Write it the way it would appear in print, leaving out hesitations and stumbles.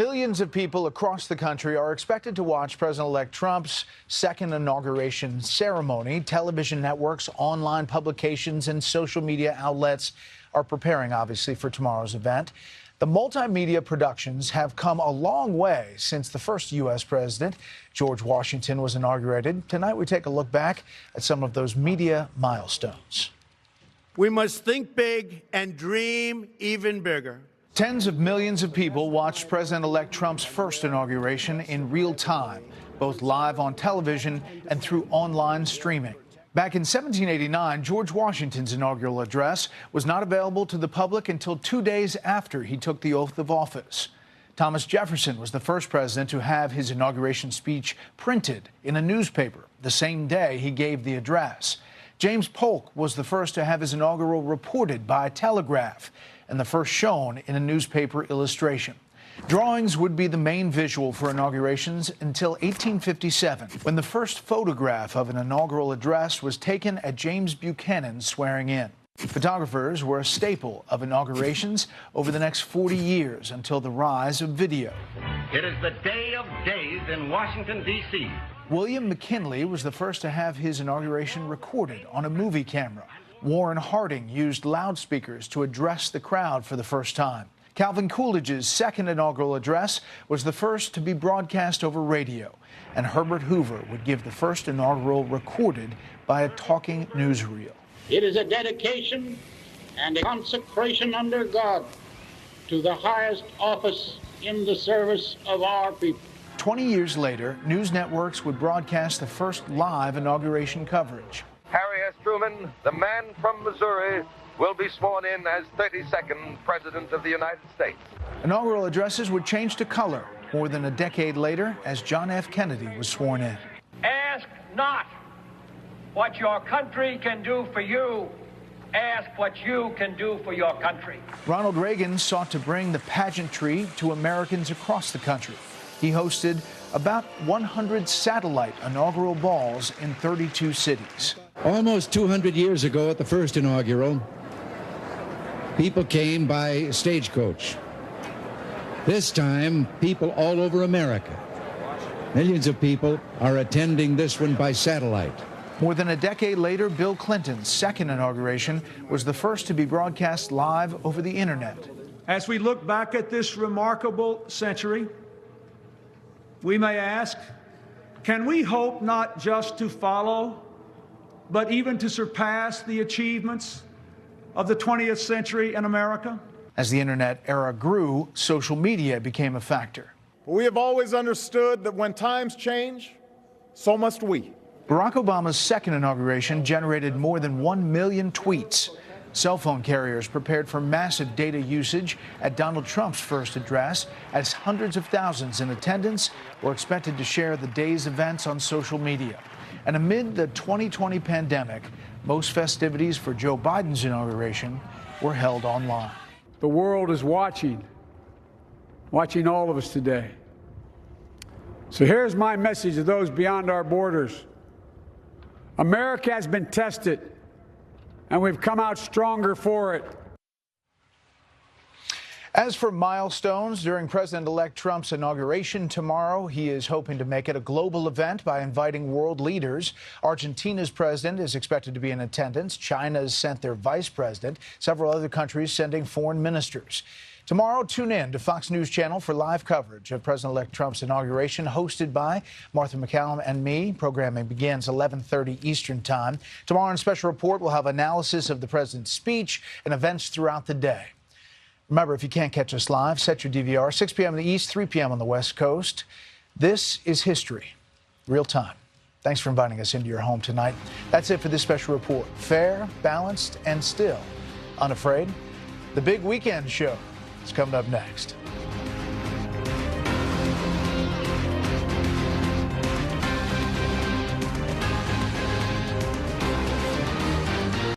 Millions of people across the country are expected to watch President-elect Trump's second inauguration ceremony. Television networks, online publications, and social media outlets are preparing, obviously, for tomorrow's event. The multimedia productions have come a long way since the first U.S. president, George Washington, was inaugurated. Tonight, we take a look back at some of those media milestones. We must think big and dream even bigger. Tens of millions of people watched President-elect Trump's first inauguration in real time, both live on television and through online streaming. Back in 1789, George Washington's inaugural address was not available to the public until 2 days after he took the oath of office. Thomas Jefferson was the first president to have his inauguration speech printed in a newspaper the same day he gave the address. James Polk was the first to have his inaugural reported by telegraph and the first shown in a newspaper illustration. Drawings would be the main visual for inaugurations until 1857, when the first photograph of an inaugural address was taken at James Buchanan's swearing in. Photographers were a staple of inaugurations over the next 40 years until the rise of video. It is the day of days in Washington, D.C. William McKinley was the first to have his inauguration recorded on a movie camera. Warren Harding used loudspeakers to address the crowd for the first time. Calvin Coolidge's second inaugural address was the first to be broadcast over radio. And Herbert Hoover would give the first inaugural recorded by a talking newsreel. It is a dedication and a consecration under God to the highest office in the service of our people. 20 years later, news networks would broadcast the first live inauguration coverage. Harry S. Truman, the man from Missouri, will be sworn in as 32nd President of the United States. Inaugural addresses would change to color more than a decade later as John F. Kennedy was sworn in. Ask not what your country can do for you. Ask what you can do for your country. Ronald Reagan sought to bring the pageantry to Americans across the country. He hosted about 100 satellite inaugural balls in 32 cities. Almost 200 years ago at the first inaugural, people came by stagecoach. This time, people all over America. Millions of people are attending this one by satellite. More than a decade later, Bill Clinton's second inauguration was the first to be broadcast live over the internet. As we look back at this remarkable century, we may ask, can we hope not just to follow, but even to surpass the achievements of the 20th century in America? As the internet era grew, social media became a factor. We have always understood that when times change, so must we. Barack Obama's second inauguration generated more than 1 million tweets. Cell phone carriers prepared for massive data usage at Donald Trump's first address, as hundreds of thousands in attendance were expected to share the day's events on social media. And amid the 2020 pandemic, most festivities for Joe Biden's inauguration were held online. The world is watching all of us today. So here's my message to those beyond our borders. America has been tested, and we've come out stronger for it. As for milestones during President-elect Trump's inauguration tomorrow, he is hoping to make it a global event by inviting world leaders. Argentina's president is expected to be in attendance. China has sent their vice president. Several other countries sending foreign ministers. Tomorrow, tune in to Fox News Channel for live coverage of President-elect Trump's inauguration, hosted by Martha McCallum and me. Programming begins 11:30 Eastern Time. Tomorrow in Special Report, we'll have analysis of the president's speech and events throughout the day. Remember, if you can't catch us live, set your DVR, 6 p.m. in the East, 3 p.m. on the West Coast. This is history, real time. Thanks for inviting us into your home tonight. That's it for this Special Report. Fair, balanced, and still unafraid. The Big Weekend Show is coming up next.